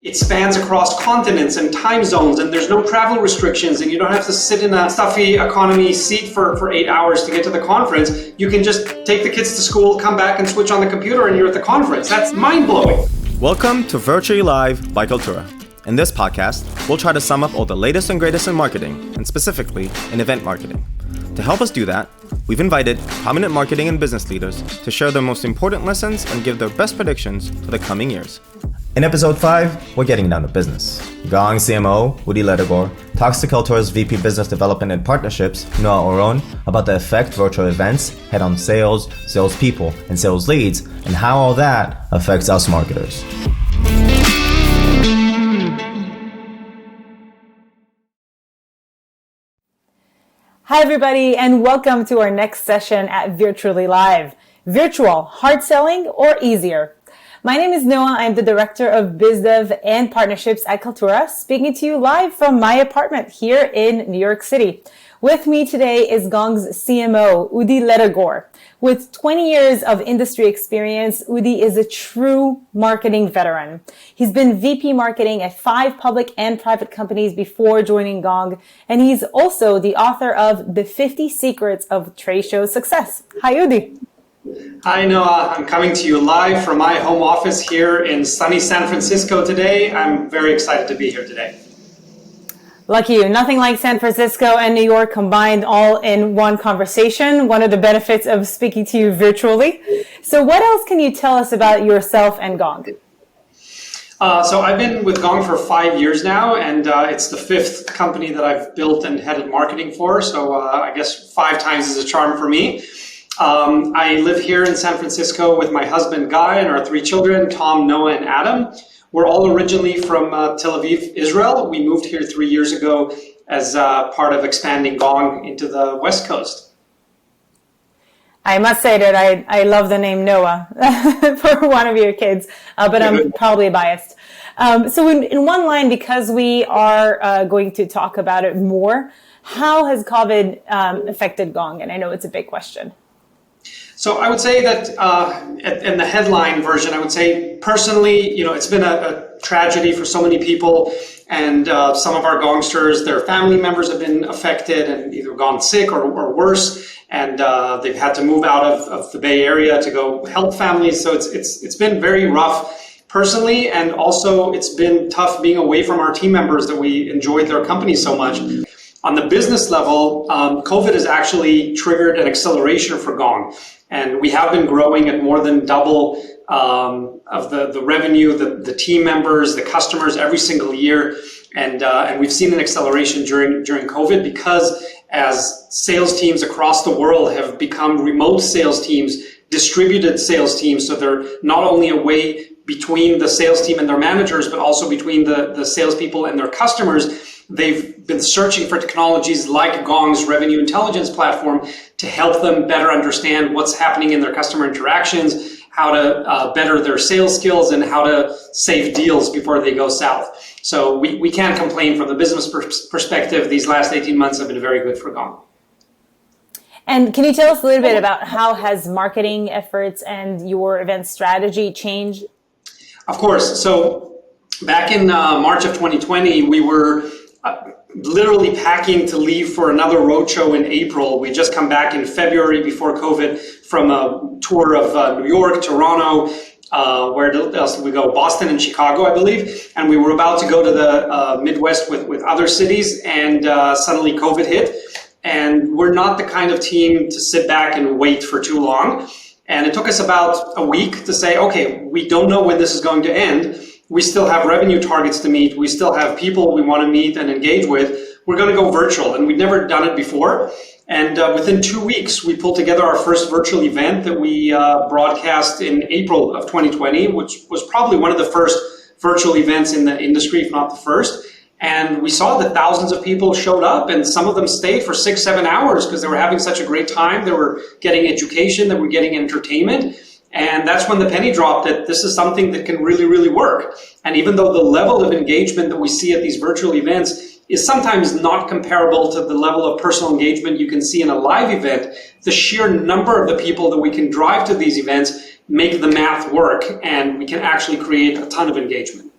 It spans across continents and time zones, and there's no travel restrictions, and you don't have to sit in a stuffy economy seat for 8 hours to get to the conference. You can just take the kids to school, come back and switch on the computer, and you're at the conference. That's mind-blowing. Welcome to Virtually Live by Kaltura. In this podcast, we'll try to sum up all the latest and greatest in marketing, and specifically in event marketing. To help us do that, we've invited prominent marketing and business leaders to share their most important lessons and give their best predictions for the coming years. In episode 5, we're getting down to business. Gong CMO, Udi Ledergor, talks to Kaltura's VP Business Development and Partnerships, Noah Oron, about the effect virtual events had on sales, salespeople, and sales leads, and how all that affects us marketers. Hi everybody, and welcome to our next session at Virtually Live. Virtual, hard selling or easier? My name is Noah. I'm the Director of Biz Dev and Partnerships at Kaltura, speaking to you live from my apartment here in New York City. With me today is Gong's CMO, Udi Ledergor. With 20 years of industry experience, Udi is a true marketing veteran. He's been VP marketing at 5 public and private companies before joining Gong, and he's also the author of The 50 Secrets of Trade Show Success. Hi, Udi. Hi, Noah. I'm coming to you live from my home office here in sunny San Francisco today. I'm very excited to be here today. Lucky you. Nothing like San Francisco and New York combined all in one conversation. One of the benefits of speaking to you virtually. So what else can you tell us about yourself and Gong? So I've been with Gong for 5 years now, and it's the 5th company that I've built and headed marketing for. So I guess 5 times is a charm for me. I live here in San Francisco with my husband, Guy, and our 3 children, Tom, Noah, and Adam. We're all originally from Tel Aviv, Israel. We moved here 3 years ago as part of expanding Gong into the West Coast. I must say that I love the name Noah for one of your kids, but I'm probably biased. So in one line, because we are going to talk about it more, how has COVID affected Gong? And I know it's a big question. So I would say that in the headline version, I would say personally, it's been a tragedy for so many people, and some of our Gongsters, their family members have been affected and either gone sick or worse, and they've had to move out of the Bay Area to go help families. So it's been very rough personally, and also it's been tough being away from our team members that we enjoyed their company so much. On the business level, COVID has actually triggered an acceleration for Gong. And we have been growing at more than double of the revenue, the team members, the customers every single year. And we've seen an acceleration during COVID because as sales teams across the world have become remote sales teams, distributed sales teams. So they're not only away between the sales team and their managers, but also between the salespeople and their customers. They've been searching for technologies like Gong's revenue intelligence platform to help them better understand what's happening in their customer interactions, how to better their sales skills, and how to save deals before they go south. So we can't complain from the business perspective. These last 18 months have been very good for Gong. And can you tell us a little bit about how has marketing efforts and your event strategy changed? Of course. So back in March of 2020, we were literally packing to leave for another roadshow in April. We just come back in February before COVID from a tour of New York, Toronto, where else did we go? Boston and Chicago, I believe. And we were about to go to the Midwest with other cities, and suddenly COVID hit. And we're not the kind of team to sit back and wait for too long. And it took us about a week to say, okay, we don't know when this is going to end. We still have revenue targets to meet. We still have people we want to meet and engage with. We're going to go virtual, and we'd never done it before. And within 2 weeks, we pulled together our first virtual event that we broadcast in April of 2020, which was probably one of the first virtual events in the industry, if not the first. And we saw that thousands of people showed up, and some of them stayed for 6-7 hours because they were having such a great time. They were getting education, they were getting entertainment. And that's when the penny dropped that this is something that can really, really work. And even though the level of engagement that we see at these virtual events is sometimes not comparable to the level of personal engagement you can see in a live event, the sheer number of the people that we can drive to these events make the math work, and we can actually create a ton of engagement.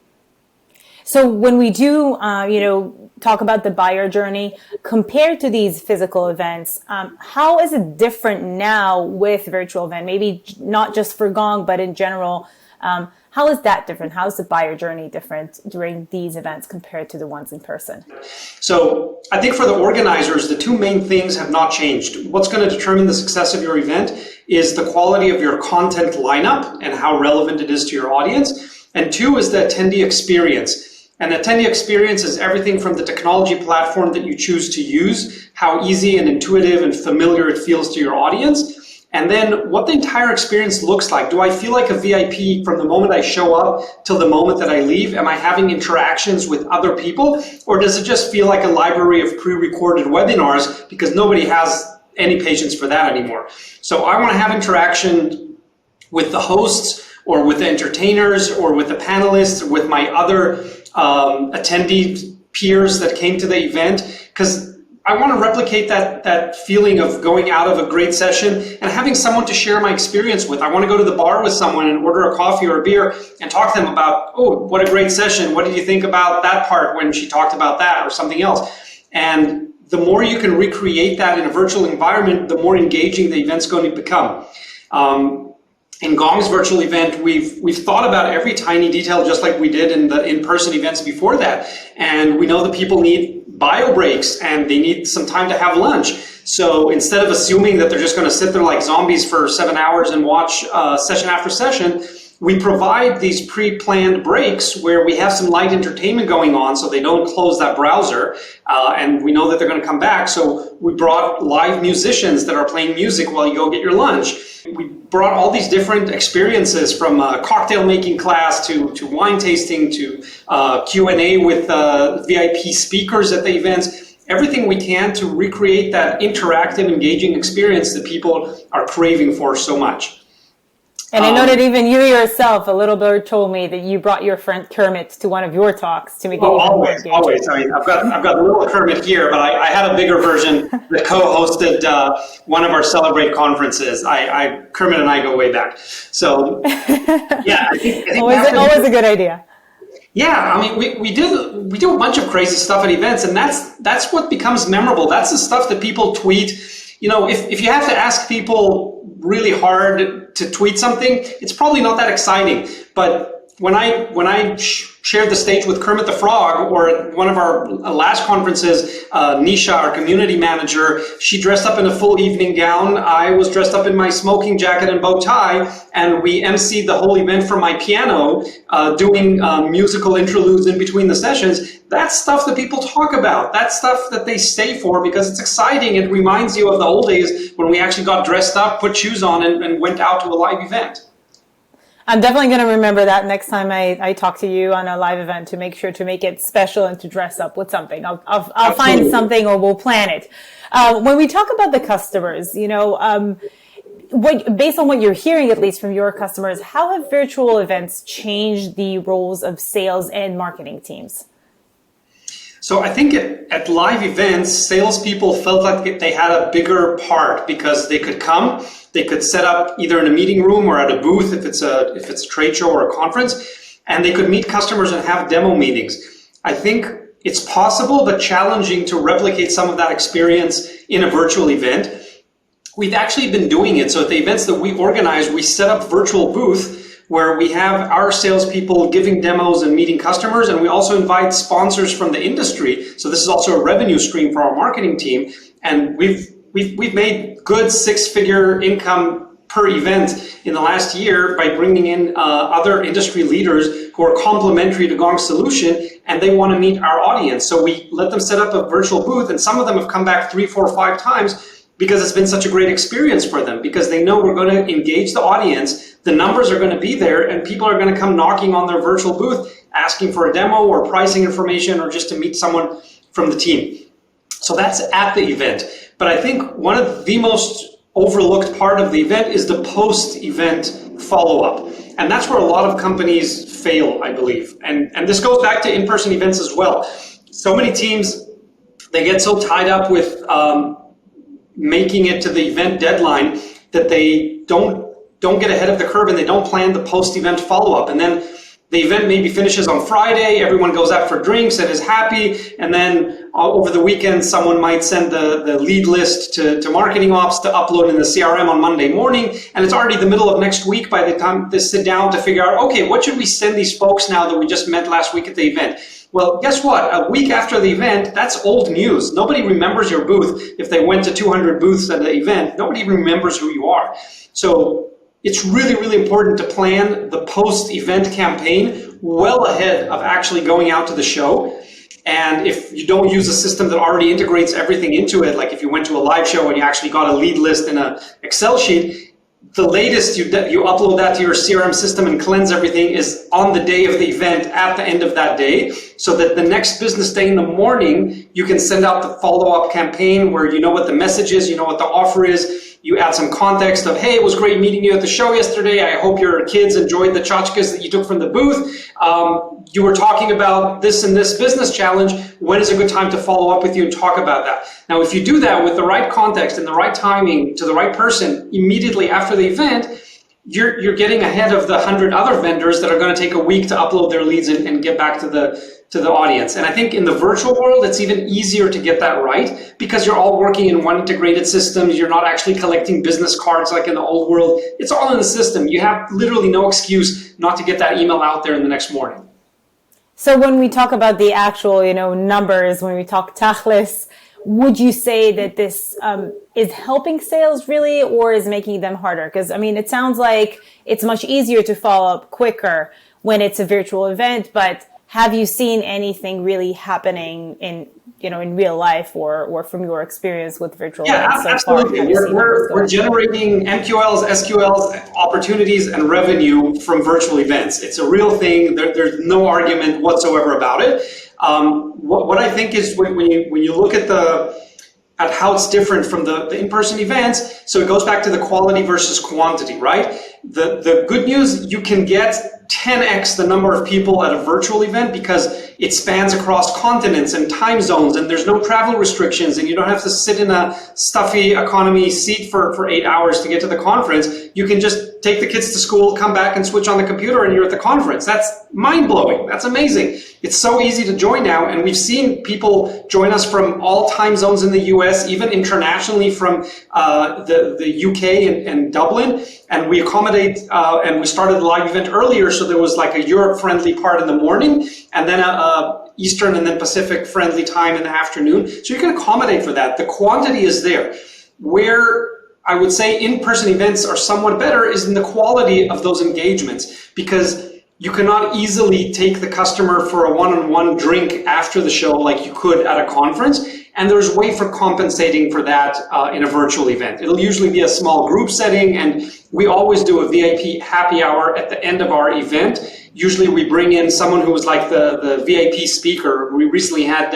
So when we do, talk about the buyer journey compared to these physical events, how is it different now with virtual event? Maybe not just for Gong, but in general, how is that different? How is the buyer journey different during these events compared to the ones in person? So I think for the organizers, the two main things have not changed. What's going to determine the success of your event is the quality of your content lineup and how relevant it is to your audience. And two is the attendee experience. And the attendee experience is everything from the technology platform that you choose to use, how easy and intuitive and familiar it feels to your audience, and then what the entire experience looks like. Do I feel like a VIP from the moment I show up till the moment that I leave? Am I having interactions with other people? Or does it just feel like a library of pre-recorded webinars because nobody has any patience for that anymore? So I want to have interaction with the hosts or with the entertainers or with the panelists, or with my other attendee peers that came to the event, because I want to replicate that feeling of going out of a great session and having someone to share my experience with. I want to go to the bar with someone and order a coffee or a beer and talk to them about, oh, what a great session. What did you think about that part when she talked about that or something else? And the more you can recreate that in a virtual environment, the more engaging the event's going to become. In Gong's virtual event, we've thought about every tiny detail, just like we did in the in-person events before that. And we know that people need bio breaks and they need some time to have lunch. So instead of assuming that they're just going to sit there like zombies for 7 hours and watch session after session, we provide these pre-planned breaks where we have some light entertainment going on so they don't close that browser, and we know that they're going to come back. So we brought live musicians that are playing music while you go get your lunch. We brought all these different experiences, from a cocktail making class to wine tasting to Q&A with VIP speakers at the events. Everything we can to recreate that interactive, engaging experience that people are craving for so much. And I know that even you yourself, a little bird told me that you brought your friend Kermit to one of your talks to make it even more engaging. Always. I mean, I've got little Kermit here, but I had a bigger version that co-hosted one of our Celebrate conferences. Kermit and I go way back. So, yeah, I think always a good idea. Yeah, I mean, we do a bunch of crazy stuff at events, and that's what becomes memorable. That's the stuff that people tweet. You know, if you have to ask people really hard to tweet something, it's probably not that exciting. But when I shared the stage with Kermit the Frog, or at one of our last conferences, Nisha, our community manager, she dressed up in a full evening gown. I was dressed up in my smoking jacket and bow tie, and we emceed the whole event from my piano, doing musical interludes in between the sessions. That's stuff that people talk about. That's stuff that they stay for because it's exciting. It reminds you of the old days when we actually got dressed up, put shoes on, and went out to a live event. I'm definitely going to remember that next time I talk to you on a live event, to make sure to make it special and to dress up with something. I'll find something, or we'll plan it. When we talk about the customers, based on what you're hearing, at least from your customers, how have virtual events changed the roles of sales and marketing teams? So I think at live events, salespeople felt like they had a bigger part because they could come, they could set up either in a meeting room or at a booth if it's a trade show or a conference, and they could meet customers and have demo meetings. I think it's possible but challenging to replicate some of that experience in a virtual event. We've actually been doing it. So at the events that we organize, we set up virtual booth where we have our salespeople giving demos and meeting customers, and we also invite sponsors from the industry. So this is also a revenue stream for our marketing team, and we've made good six-figure income per event in the last year by bringing in other industry leaders who are complementary to Gong's solution, and they want to meet our audience. So we let them set up a virtual booth, and some of them have come back 3, 4, 5 times because it's been such a great experience for them, because they know we're going to engage the audience, the numbers are going to be there, and people are going to come knocking on their virtual booth asking for a demo or pricing information or just to meet someone from the team. So that's at the event. But I think one of the most overlooked part of the event is the post-event follow-up. And that's where a lot of companies fail, I believe. And this goes back to in-person events as well. So many teams, they get so tied up with making it to the event deadline that they don't get ahead of the curve, and they don't plan the post-event follow-up. And then The event maybe finishes on Friday, everyone goes out for drinks and is happy, and then over the weekend someone might send the lead list to marketing ops to upload in the CRM on Monday morning, and it's already the middle of next week by the time they sit down to figure out, okay, what should we send these folks now that we just met last week at the event? Well, guess what? A week after the event, that's old news. Nobody remembers your booth. If they went to 200 booths at the event, nobody remembers who you are. So it's really, really important to plan the post-event campaign well ahead of actually going out to the show. And if you don't use a system that already integrates everything into it, like if you went to a live show and you actually got a lead list in an Excel sheet, the latest you upload that to your CRM system and cleanse everything is on the day of the event at the end of that day, so that the next business day in the morning, you can send out the follow-up campaign where you know what the message is, you know what the offer is. You add some context of, hey, it was great meeting you at the show yesterday. I hope your kids enjoyed the tchotchkes that you took from the booth. You were talking about this and this business challenge. When is a good time to follow up with you and talk about that? Now, if you do that with the right context and the right timing to the right person immediately after the event, you're getting ahead of the 100 other vendors that are going to take a week to upload their leads and get back to the audience. And I think in the virtual world, it's even easier to get that right because you're all working in one integrated system. You're not actually collecting business cards like in the old world. It's all in the system. You have literally no excuse not to get that email out there in the next morning. So when we talk about the actual, numbers, when we talk tachlis, would you say that this is helping sales really, or is making them harder? Because it sounds like it's much easier to follow up quicker when it's a virtual event, but have you seen anything really happening in real life or from your experience with virtual events so absolutely. far? We're generating MQLs, SQLs, opportunities, and revenue from virtual events. It's a real thing. There's no argument whatsoever about it. What I think is when you look at how it's different from the in-person events, so it goes back to the quality versus quantity, right? The good news, you can get 10x the number of people at a virtual event because it spans across continents and time zones, and there's no travel restrictions, and you don't have to sit in a stuffy economy seat for 8 hours to get to the conference. You can just take the kids to school, come back and switch on the computer, and you're at the conference. That's mind-blowing. That's amazing. It's so easy to join now, and we've seen people join us from all time zones in the US, even internationally from the UK and Dublin, and we accommodate, and we started the live event earlier, so there was like a Europe-friendly part in the morning, and then a Eastern and then Pacific-friendly time in the afternoon. So you can accommodate for that. The quantity is there. Where I would say in-person events are somewhat better is in the quality of those engagements, because you cannot easily take the customer for a one-on-one drink after the show like you could at a conference. And there's a way for compensating for that in a virtual event. It'll usually be a small group setting, and we always do a VIP happy hour at the end of our event. Usually we bring in someone who was like the VIP speaker. We recently had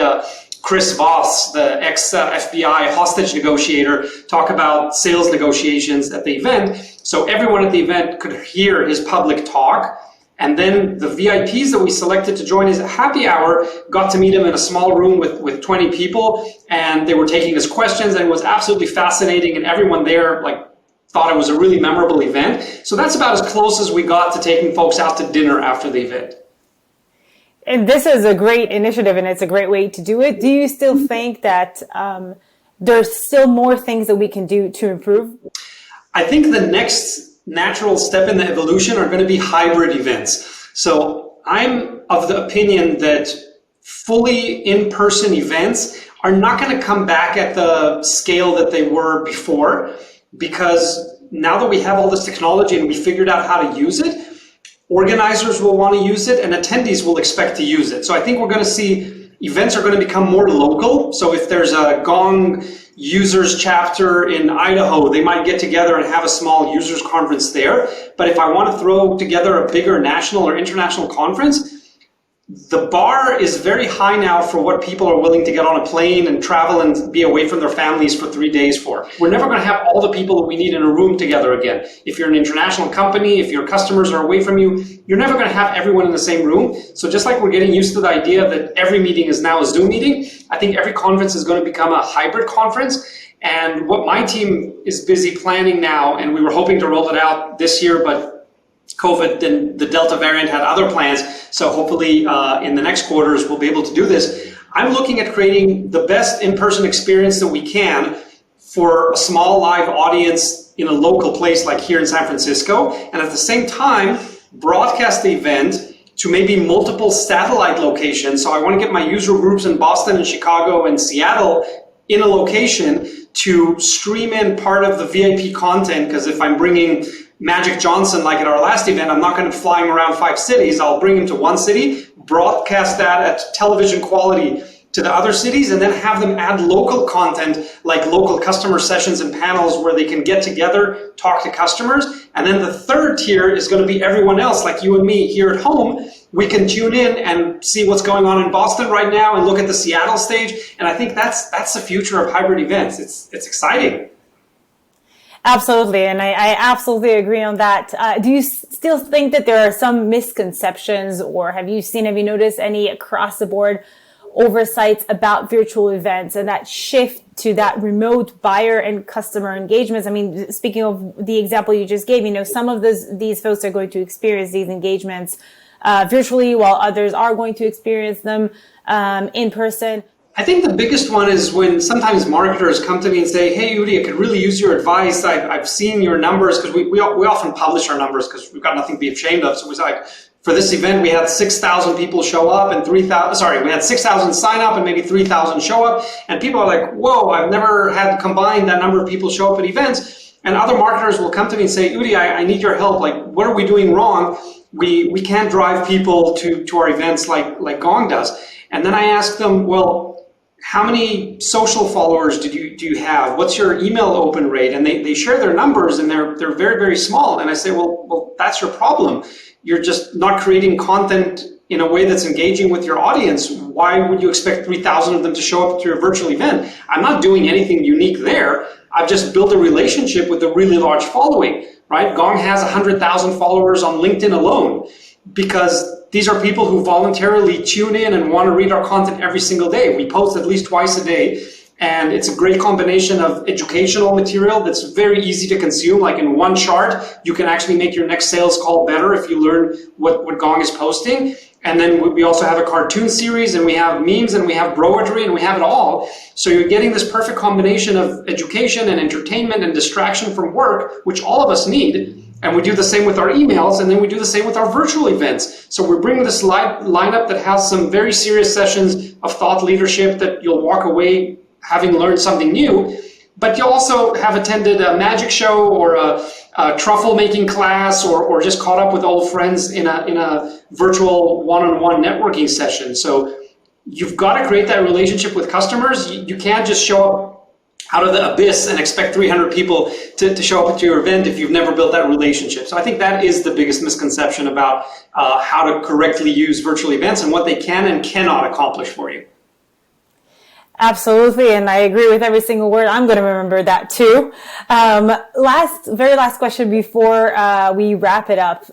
Chris Voss, the ex-FBI hostage negotiator, talk about sales negotiations at the event. So everyone at the event could hear his public talk. And then the VIPs that we selected to join his happy hour got to meet him in a small room with 20 people, and they were taking his questions, and it was absolutely fascinating, and everyone there thought it was a really memorable event. So that's about as close as we got to taking folks out to dinner after the event. And this is a great initiative, and it's a great way to do it. Do you still think that there's still more things that we can do to improve? I think the next natural step in the evolution are going to be hybrid events. So I'm of the opinion that fully in-person events are not going to come back at the scale that they were before, because now that we have all this technology and we figured out how to use it, organizers will want to use it and attendees will expect to use it. So I think we're going to see events are going to become more local. So if there's a Gong users chapter in Idaho, they might get together and have a small users conference there. But if I want to throw together a bigger national or international conference, the bar is very high now for what people are willing to get on a plane and travel and be away from their families for 3 days for. We're never going to have all the people that we need in a room together again. If you're an international company, if your customers are away from you, you're never going to have everyone in the same room. So just like we're getting used to the idea that every meeting is now a Zoom meeting, I think every conference is going to become a hybrid conference. And what my team is busy planning now, and we were hoping to roll it out this year, but COVID, then the Delta variant had other plans. So hopefully in the next quarters, we'll be able to do this. I'm looking at creating the best in-person experience that we can for a small live audience in a local place like here in San Francisco. And at the same time, broadcast the event to maybe multiple satellite locations. So I want to get my user groups in Boston and Chicago and Seattle in a location to stream in part of the VIP content, because if I'm bringing Magic Johnson, like at our last event, I'm not going to be flying around 5 cities. I'll bring him to one city, broadcast that at television quality to the other cities, and then have them add local content like local customer sessions and panels where they can get together, talk to customers. And then the third tier is going to be everyone else, like you and me here at home. We can tune in and see what's going on in Boston right now and look at the Seattle stage. And I think that's the future of hybrid events. It's exciting. Absolutely, and I absolutely agree on that. Do you still think that there are some misconceptions, or have you noticed any across the board oversights about virtual events and that shift to that remote buyer and customer engagements? I mean, speaking of the example you just gave, some of these folks are going to experience these engagements virtually, while others are going to experience them in person. I think the biggest one is when sometimes marketers come to me and say, hey, Udi, I could really use your advice. I've seen your numbers, because we often publish our numbers because we've got nothing to be ashamed of. So it's like, for this event, we had 6,000 people show up and we had 6,000 sign up and maybe 3,000 show up. And people are like, whoa, I've never had combined that number of people show up at events. And other marketers will come to me and say, Udi, I need your help. Like, what are we doing wrong? We can't drive people to our events like Gong does. And then I ask them, well, how many social followers do you have? What's your email open rate? And they share their numbers, and they're very, very small. And I say, well, that's your problem. You're just not creating content in a way that's engaging with your audience. Why would you expect 3,000 of them to show up to your virtual event? I'm not doing anything unique there. I've just built a relationship with a really large following, right? Gong has 100,000 followers on LinkedIn alone, because these are people who voluntarily tune in and want to read our content every single day. We post at least twice a day, and it's a great combination of educational material that's very easy to consume. Like in one chart, you can actually make your next sales call better if you learn what Gong is posting. And then we also have a cartoon series, and we have memes, and we have broidery, and we have it all. So you're getting this perfect combination of education and entertainment and distraction from work, which all of us need. And we do the same with our emails, and then we do the same with our virtual events. So we're bringing this lineup that has some very serious sessions of thought leadership that you'll walk away having learned something new. But you also have attended a magic show or a truffle making class, or just caught up with old friends in a virtual one-on-one networking session. So you've got to create that relationship with customers. You can't just show up out of the abyss and expect 300 people to show up to your event if you've never built that relationship. So I think that is the biggest misconception about how to correctly use virtual events and what they can and cannot accomplish for you. Absolutely, and I agree with every single word. I'm going to remember that too. Very last question before we wrap it up.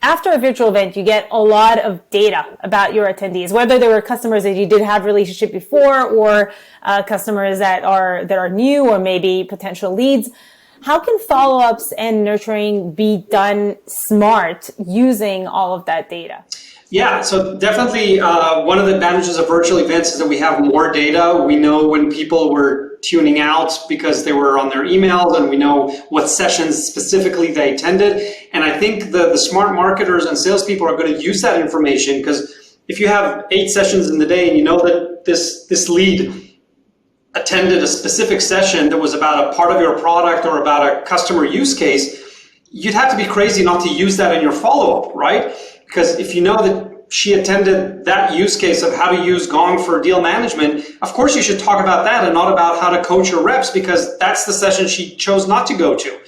After a virtual event, you get a lot of data about your attendees, whether they were customers that you did have relationship before, or customers that are new, or maybe potential leads. How can follow-ups and nurturing be done smart using all of that data? Yeah, so definitely one of the advantages of virtual events is that we have more data. We know when people were tuning out because they were on their emails, and we know what sessions specifically they attended. And I think the smart marketers and salespeople are going to use that information, because if you have 8 sessions in the day and you know that this lead attended a specific session that was about a part of your product or about a customer use case, you'd have to be crazy not to use that in your follow-up, right? Because if you know that she attended that use case of how to use Gong for deal management, of course you should talk about that and not about how to coach your reps, because that's the session she chose not to go to.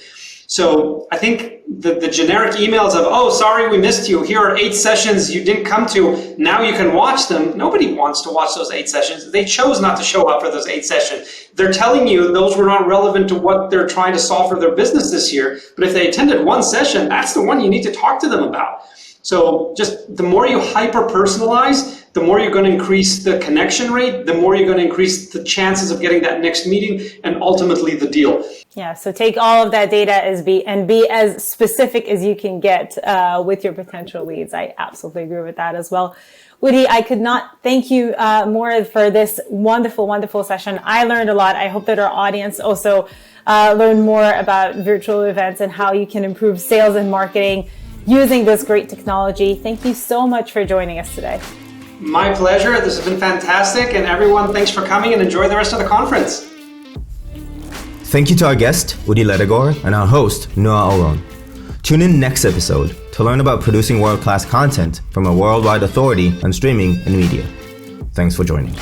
So I think the generic emails of, oh, sorry, we missed you. Here are 8 sessions you didn't come to. Now you can watch them. Nobody wants to watch those 8 sessions. They chose not to show up for those 8 sessions. They're telling you those were not relevant to what they're trying to solve for their business this year. But if they attended one session, that's the one you need to talk to them about. So just the more you hyper-personalize, the more you're going to increase the connection rate, the more you're going to increase the chances of getting that next meeting and ultimately the deal. Yeah, so take all of that data and be as specific as you can get with your potential leads. I absolutely agree with that as well. Udi, I could not thank you more for this wonderful, wonderful session. I learned a lot. I hope that our audience also learned more about virtual events and how you can improve sales and marketing using this great technology. Thank you so much for joining us today. My pleasure. This has been fantastic. And everyone, thanks for coming and enjoy the rest of the conference. Thank you to our guest, Udi Ledergor, and our host, Noah Oron. Tune in next episode to learn about producing world-class content from a worldwide authority on streaming and media. Thanks for joining.